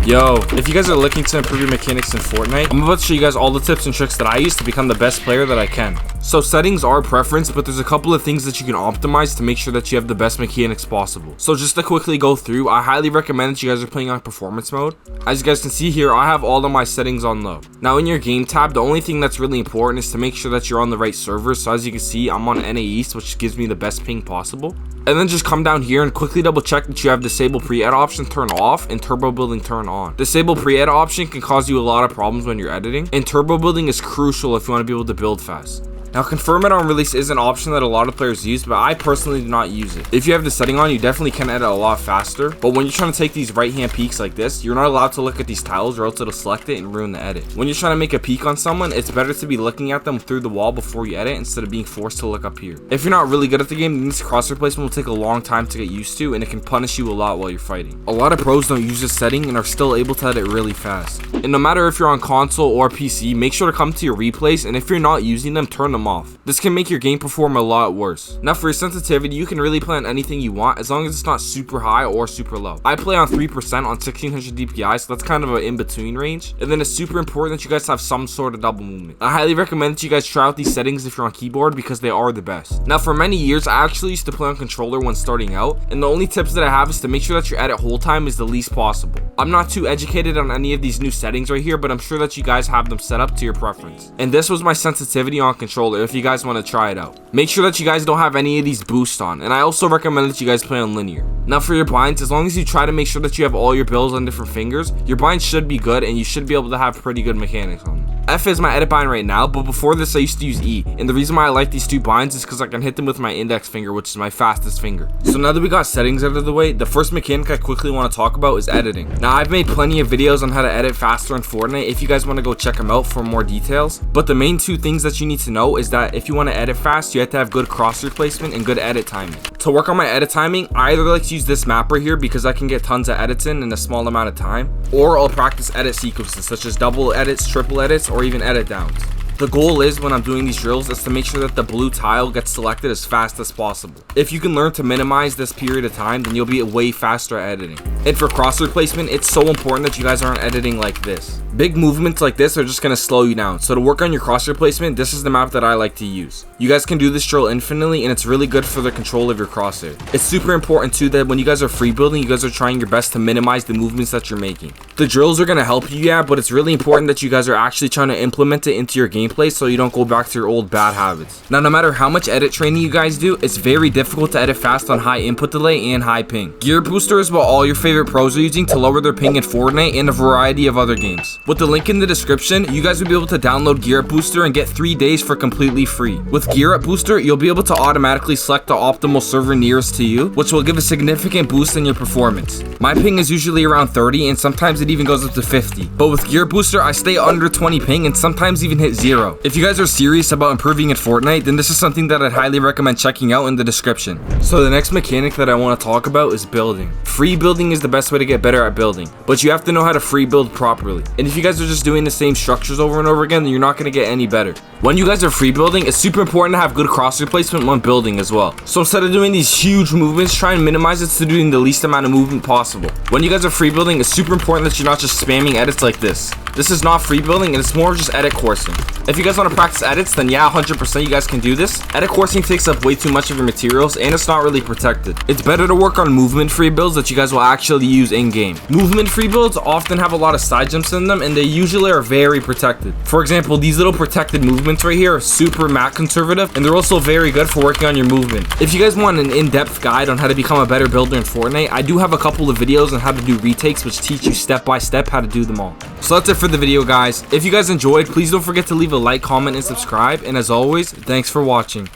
Yo, if you guys are looking to improve your mechanics in Fortnite, I'm about to show you guys all the tips and tricks that I use to become the best player that I can. So settings are preference, but there's a couple of things that you can optimize to make sure that you have the best mechanics possible. So just to quickly go through, I highly recommend that you guys are playing on performance mode. As you guys can see here, I have all of my settings on low. Now in your game tab, the only thing that's really important is to make sure that you're on the right server. So as you can see, I'm on NA East, which gives me the best ping possible. And then just come down here and quickly double check that you have disable pre-edit option turned off and turbo building turned on. Disable pre-edit option can cause you a lot of problems when you're editing, and turbo building is crucial if you want to be able to build fast. Now confirm it on release is an option that a lot of players use, but I personally do not use it. If you have the setting on, you definitely can edit a lot faster, but when you're trying to take these right hand peeks like this, you're not allowed to look at these tiles or else it'll select it and ruin the edit. When you're trying to make a peek on someone, it's better to be looking at them through the wall before you edit instead of being forced to look up here. If you're not really good at the game, then this cross replacement will take a long time to get used to, and it can punish you a lot while you're fighting. A lot of pros don't use this setting and are still able to edit really fast. And no matter if you're on console or PC, make sure to come to your replays, and if you're not using them, turn them off. This can make your game perform a lot worse. Now for your sensitivity, you can really play on anything you want as long as it's not super high or super low. I play on 3% on 1600 DPI, so that's kind of an in-between range. And then it's super important that you guys have some sort of double movement. I highly recommend that you guys try out these settings if you're on keyboard because they are the best. Now for many years, I actually used to play on controller when starting out, and the only tips that I have is to make sure that your edit hold time is the least possible. I'm not too educated on any of these new settings right here, but I'm sure that you guys have them set up to your preference. And this was my sensitivity on controller if you guys want to try it out. Make sure that you guys don't have any of these boosts on, and I also recommend that you guys play on linear. Now for your blinds, as long as you try to make sure that you have all your builds on different fingers, your blinds should be good and you should be able to have pretty good mechanics on them. F is my edit bind right now, but before this I used to use E, and the reason why I like these two binds is because I can hit them with my index finger, which is my fastest finger. So now that we got settings out of the way, the first mechanic I quickly want to talk about is editing. Now I've made plenty of videos on how to edit faster in Fortnite if you guys want to go check them out for more details, but the main two things that you need to know is that if you want to edit fast, you have to have good crosshair placement and good edit timing. To work on my edit timing, I either like to use this map right here because I can get tons of edits in a small amount of time, or I'll practice edit sequences such as double edits, triple edits, or even edit downs. The goal is when I'm doing these drills is to make sure that the blue tile gets selected as fast as possible. If you can learn to minimize this period of time, then you'll be way faster at editing. And for crosshair placement, it's so important that you guys aren't editing like this. Big movements like this are just going to slow you down. So to work on your crosshair placement, this is the map that I like to use. You guys can do this drill infinitely, and it's really good for the control of your crosshair. It's super important too that when you guys are free building, you guys are trying your best to minimize the movements that you're making. The drills are going to help you, yeah, but it's really important that you guys are actually trying to implement it into your gameplay so you don't go back to your old bad habits. Now, no matter how much edit training you guys do, it's very difficult to edit fast on high input delay and high ping. GearUp Booster is what all your favorite pros are using to lower their ping in Fortnite and a variety of other games. With the link in the description, you guys will be able to download GearUp Booster and get 3 days for completely free. With GearUp Booster, you'll be able to automatically select the optimal server nearest to you, which will give a significant boost in your performance. My ping is usually around 30 and sometimes it even goes up to 50. But with GearUp Booster, I stay under 20 ping and sometimes even hit 0. If you guys are serious about improving in Fortnite, then this is something that I'd highly recommend checking out in the description. So the next mechanic that I want to talk about is building. Free building is the best way to get better at building, but you have to know how to free build properly. And if you guys are just doing the same structures over and over again, then you're not going to get any better. When you guys are free building, it's super important to have good crosshair placement when building as well. So instead of doing these huge movements, try and minimize it to doing the least amount of movement possible. When you guys are free building, it's super important that you're not just spamming edits like this. This is not free building, and it's more just edit coursing. If you guys want to practice edits, then yeah, 100% you guys can do this. Edit coursing takes up way too much of your materials, and it's not really protected. It's better to work on movement free builds that you guys will actually use in game. Movement free builds often have a lot of side jumps in them, and they usually are very protected. For example, these little protected movements right here are super mat conservative, and they're also very good for working on your movement. If you guys want an in-depth guide on how to become a better builder in Fortnite, I do have a couple of videos on how to do retakes which teach you step by step how to do them all. So that's it for the video, guys. If you guys enjoyed, please don't forget to leave a like, comment, and subscribe, and as always, thanks for watching.